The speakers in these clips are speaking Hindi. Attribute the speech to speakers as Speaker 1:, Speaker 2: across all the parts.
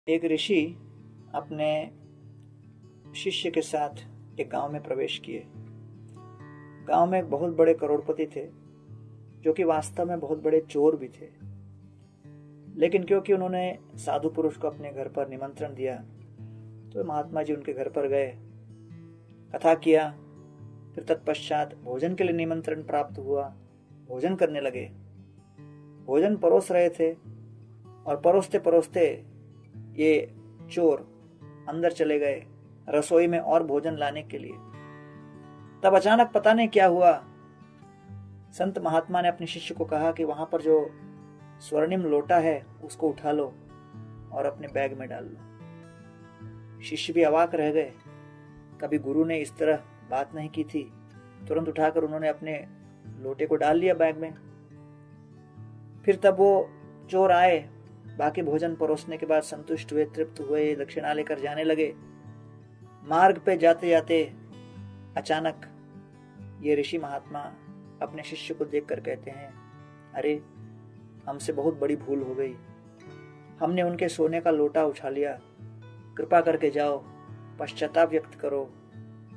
Speaker 1: एक ऋषि अपने शिष्य के साथ एक गांव में प्रवेश किए। गांव में एक बहुत बड़े करोड़पति थे जो कि वास्तव में बहुत बड़े चोर भी थे, लेकिन क्योंकि उन्होंने साधु पुरुष को अपने घर पर निमंत्रण दिया तो महात्मा जी उनके घर पर गए, कथा किया। फिर तत्पश्चात भोजन के लिए निमंत्रण प्राप्त हुआ, भोजन करने लगे। भोजन परोस रहे थे और परोसते परोसते ये चोर अंदर चले गए रसोई में और भोजन लाने के लिए। तब अचानक पता नहीं क्या हुआ, संत महात्मा ने अपने शिष्य को कहा कि वहां पर जो स्वर्णिम लोटा है उसको उठा लो और अपने बैग में डाल लो। शिष्य भी अवाक रह गए, कभी गुरु ने इस तरह बात नहीं की थी। तुरंत उठाकर उन्होंने अपने लोटे को डाल लिया बैग में। फिर तब वो चोर आए, बाकी भोजन परोसने के बाद संतुष्ट हुए, तृप्त हुए, दक्षिणा लेकर जाने लगे। मार्ग पे जाते जाते अचानक ये ऋषि महात्मा अपने शिष्य को देखकर कहते हैं, अरे हमसे बहुत बड़ी भूल हो गई, हमने उनके सोने का लोटा उठा लिया, कृपा करके जाओ, पश्चाताप व्यक्त करो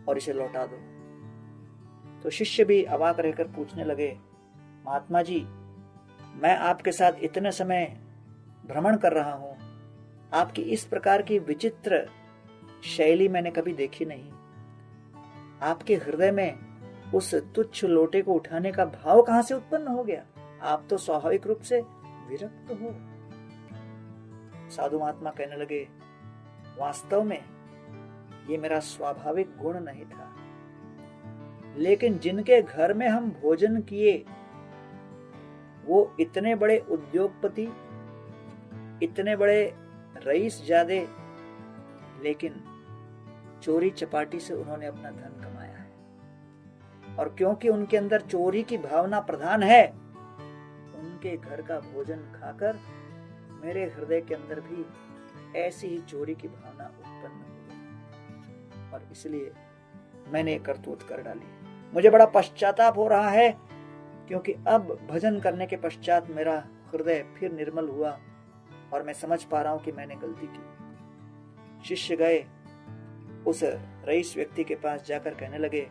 Speaker 1: और इसे लौटा दो। तो शिष्य भी अवाक रहकर पूछने लगे, महात्मा जी, मैं आपके साथ इतने समय भ्रमण कर रहा हूं, आपकी इस प्रकार की विचित्र शैली मैंने कभी देखी नहीं। आपके हृदय में उस तुच्छ लोटे को उठाने का भाव कहां से उत्पन्न हो गया? आप तो स्वाभाविक रूप से विरक्त हो। साधु महात्मा कहने लगे, वास्तव में ये मेरा स्वाभाविक गुण नहीं था, लेकिन जिनके घर में हम भोजन किए वो इतने बड़े उद्योगपति, इतने बड़े रईस जादे, लेकिन चोरी चपाटी से उन्होंने अपना धन कमाया है। और क्योंकि उनके अंदर चोरी की भावना प्रधान है, उनके घर का भोजन खाकर मेरे हृदय के अंदर भी ऐसी ही चोरी की भावना उत्पन्न हो गई और इसलिए मैंने करतूत कर डाली। मुझे बड़ा पश्चाताप हो रहा है, क्योंकि अब भजन करने के पश्चात मेरा हृदय फिर निर्मल हुआ और मैं समझ पा रहा हूं कि मैंने गलती की। शिष्य गए, उस रईस व्यक्ति के पास जाकर कहने लगे,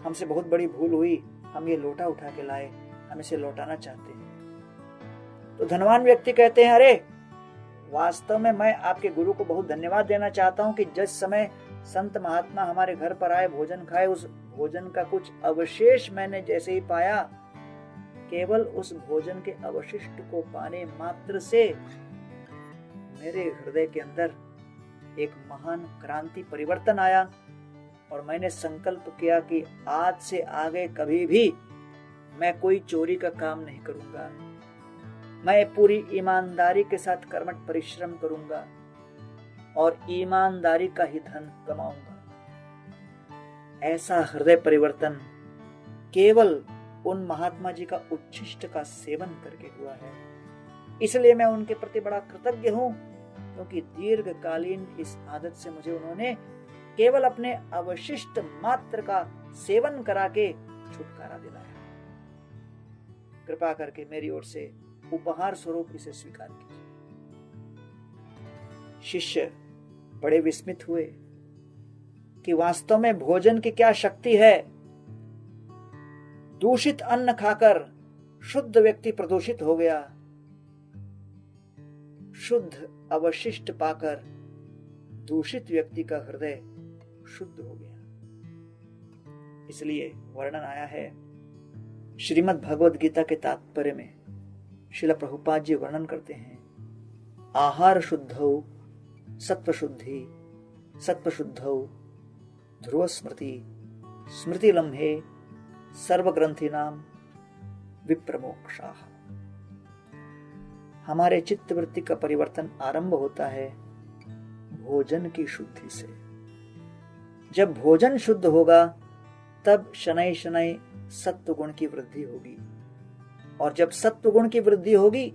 Speaker 1: हमसे बहुत बड़ी भूल हुई, हम ये लोटा उठा के लाए, हम इसे लौटाना चाहते हैं। तो धनवान व्यक्ति कहते हैं, अरे वास्तव में मैं आपके गुरु को बहुत धन्यवाद देना चाहता हूं कि जिस समय संत महात्मा हमारे घर पर आए, भोजन खाए, उस भोजन का कुछ अवशेष मैंने जैसे ही पाया, केवल उस भोजन के अवशिष्ट को पाने मात्र से मेरे हृदय के अंदर एक महान क्रांति परिवर्तन आया और मैंने संकल्प किया कि आज से आगे कभी भी मैं कोई चोरी का काम नहीं करूंगा, मैं पूरी ईमानदारी के साथ कर्मठ परिश्रम करूंगा और ईमानदारी का ही धन कमाऊंगा। ऐसा हृदय परिवर्तन केवल उन महात्मा जी का उच्छिष्ट का सेवन करके हुआ है। इसलिए मैं उनके प्रति बड़ा कृतज्ञ हूं, क्योंकि दीर्घकालीन इस आदत से मुझे उन्होंने केवल अपने अवशिष्ट मात्र का सेवन करा के छुटकारा दिलाया। कृपा करके मेरी ओर से उपहार स्वरूप इसे स्वीकार कीजिए। शिष्य बड़े विस्मित हुए कि वास्तव में भोजन की क्या शक्ति है। दूषित अन्न खाकर शुद्ध व्यक्ति प्रदूषित हो गया, शुद्ध अवशिष्ट पाकर दूषित व्यक्ति का हृदय शुद्ध हो गया। इसलिए वर्णन आया है श्रीमद् भगवद गीता के तात्पर्य में। श्रील प्रभुपाद जी वर्णन करते हैं, आहार शुद्धौ सत्व शुद्धि, सत्व शुद्धौ ध्रुव स्मृति, स्मृति लम्हे सर्वग्रंथि नाम विप्रमोक्षाः। हमारे चित्तवृत्ति का परिवर्तन आरंभ होता है भोजन की शुद्धि से। जब भोजन शुद्ध होगा तब शनै शनै सत्व गुण की वृद्धि होगी, और जब सत्व गुण की वृद्धि होगी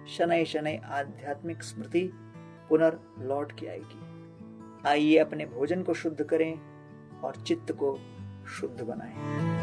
Speaker 1: शनै शनै आध्यात्मिक स्मृति पुनर्लौट के आएगी। आइए अपने भोजन को शुद्ध करें और चित्त को शुद्ध बनाएं।